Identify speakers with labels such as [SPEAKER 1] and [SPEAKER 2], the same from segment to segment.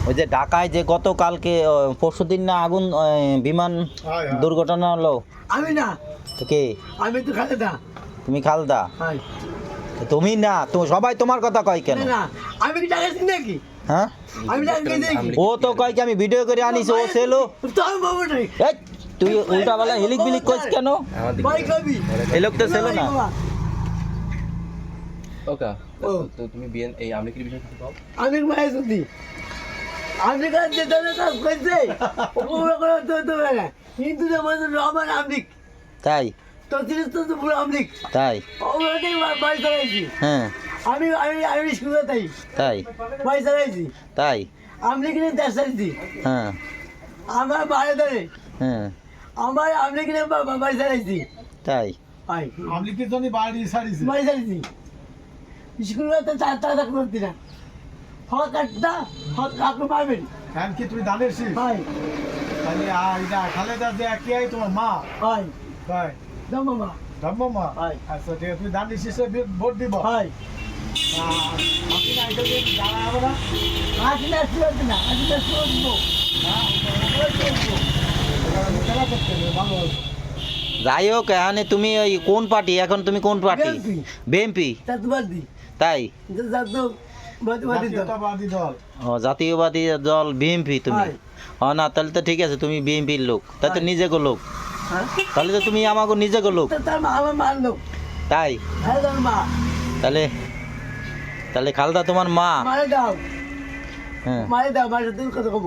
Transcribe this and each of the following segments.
[SPEAKER 1] ওই যে ঢাকায় যে গতকালকে পরশুদিন না আগুন বিমান দুর্ঘটনা হলো।
[SPEAKER 2] আমি না,
[SPEAKER 1] তো কে?
[SPEAKER 2] আমি তো খালেদা।
[SPEAKER 1] তুমি খালদা?
[SPEAKER 2] হাই
[SPEAKER 1] তুমি না, তুমি সবাই তোমার কথা কয় কেন?
[SPEAKER 2] না, আমি কি ডাকাইছি নাকি?
[SPEAKER 1] হ্যাঁ,
[SPEAKER 2] আমি ডাকাইছি নাকি?
[SPEAKER 1] ও তো কয় কি আমি ভিডিও করে আনিছি, ও সেলো।
[SPEAKER 2] তো আমি বাবু নাই।
[SPEAKER 1] এই তুই উল্টা বেলা হিলিক বিলিক কইস কেন?
[SPEAKER 2] ভাই কবি
[SPEAKER 1] এই লোক তো সেলো না।
[SPEAKER 3] ওকা
[SPEAKER 2] ও।
[SPEAKER 3] তো তুমি বিএন এই আমলিকির বিষয়ে কিছু বল।
[SPEAKER 2] আমি মায়ের সুদি, আমি কাজ যেতে কাজ করছে ওগুলো করে তো বেড়া কিন্তু আমাদের রহমান আমলিক
[SPEAKER 1] তাই
[SPEAKER 2] তো জিনিস তো পুরো আমলিক
[SPEAKER 1] তাই
[SPEAKER 2] ওগুলোতেই বাড়ি চালাইছি।
[SPEAKER 1] হ্যাঁ
[SPEAKER 2] আমি আমি আমি স্কুলে তাই
[SPEAKER 1] তাই
[SPEAKER 2] বাড়ি চালাইছি,
[SPEAKER 1] তাই
[SPEAKER 2] আমলিক নিয়ে দেশ চালাইছি।
[SPEAKER 1] হ্যাঁ
[SPEAKER 2] আমার বাড়ি ধরে
[SPEAKER 1] হ্যাঁ
[SPEAKER 2] আমার আমলিক নিয়ে বাড়ি চালাইছি।
[SPEAKER 1] তাই
[SPEAKER 2] ভাই
[SPEAKER 4] আমলিকির জন্য বাড়ি সারিছে।
[SPEAKER 2] বাড়ি চালাইছি, স্কুলে তো চার টাকা করতি না, হক একটা হক আপনি পাবেন।
[SPEAKER 4] কারণ কি তুমি দানের শীষ
[SPEAKER 2] ভাই
[SPEAKER 4] তাহলে এটা খালেদা যে কি আই তোমার মা
[SPEAKER 2] ভাই
[SPEAKER 4] ভাই
[SPEAKER 2] দাম মামা
[SPEAKER 4] ধর্মমা।
[SPEAKER 2] ভাই।
[SPEAKER 4] আচ্ছা ঠিক আছে, তুমি দানের শীষে ভোট দিব।
[SPEAKER 2] ভাই
[SPEAKER 4] আপনি না এটা যে জানা হবে না।
[SPEAKER 2] আসি না শুনতে না, আসি না শুনবো।
[SPEAKER 4] খেলা করতে হবে, ভালো হবে।
[SPEAKER 1] যাই হোক, এখানে তুমি ওই কোন পার্টি? এখন তুমি কোন পার্টি?
[SPEAKER 2] BNP
[SPEAKER 1] BNP?
[SPEAKER 2] চাতুবাদি
[SPEAKER 1] তাই
[SPEAKER 2] যাতো বাদি তো
[SPEAKER 4] জাতীয়তাবাদী দল।
[SPEAKER 1] ও, জাতীয়বাদী দল বিএনপি তুমি?
[SPEAKER 2] হয়।
[SPEAKER 1] ও না, তাহলে তো ঠিক আছে, তুমি বিএনপির লোক, তাই তো
[SPEAKER 2] হয়।
[SPEAKER 1] নিজেকে লোক,
[SPEAKER 2] হ্যাঁ
[SPEAKER 1] তাহলে তো তুমি আমাকে নিজেকে লোক।
[SPEAKER 2] তো তার মা আমার মান লোক,
[SPEAKER 1] তাই
[SPEAKER 2] হ্যাঁ তার মা
[SPEAKER 1] তাহলে তাহলে খালদা তোমার মা?
[SPEAKER 2] মারে দাও,
[SPEAKER 1] হ্যাঁ
[SPEAKER 2] মারে দাও, মারে তুমি কথা কব।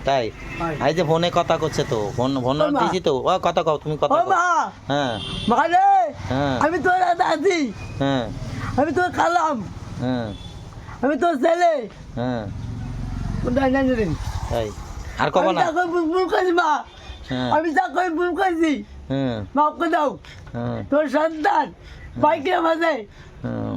[SPEAKER 1] তাই
[SPEAKER 2] হয়।
[SPEAKER 1] এই যে ফোনে কথা করছে তো, ফোন
[SPEAKER 2] ও মা।
[SPEAKER 1] দিছি তো, ও কথা কও, তুমি কথা
[SPEAKER 2] ও
[SPEAKER 1] কও।
[SPEAKER 2] মা,
[SPEAKER 1] হ্যাঁ
[SPEAKER 2] মারে
[SPEAKER 1] হ্যাঁ
[SPEAKER 2] আমি তোর দাদি,
[SPEAKER 1] হ্যাঁ
[SPEAKER 2] আমি তোর খালাম,
[SPEAKER 1] হ্যাঁ
[SPEAKER 2] আমি তোর ছেলে।
[SPEAKER 1] হ্যাঁ
[SPEAKER 2] কোনটা জানেন?
[SPEAKER 1] তাই আর কব
[SPEAKER 2] আমি
[SPEAKER 1] না?
[SPEAKER 2] যা করে ভুল করেছি মা,
[SPEAKER 1] হ্যাঁ
[SPEAKER 2] আমি যা করে ভুল করেছি
[SPEAKER 1] হ্যাঁ
[SPEAKER 2] মাফ করে দাও।
[SPEAKER 1] হ্যাঁ
[SPEAKER 2] তোর সন্তান বাইকে মাঝে
[SPEAKER 1] হ্যাঁ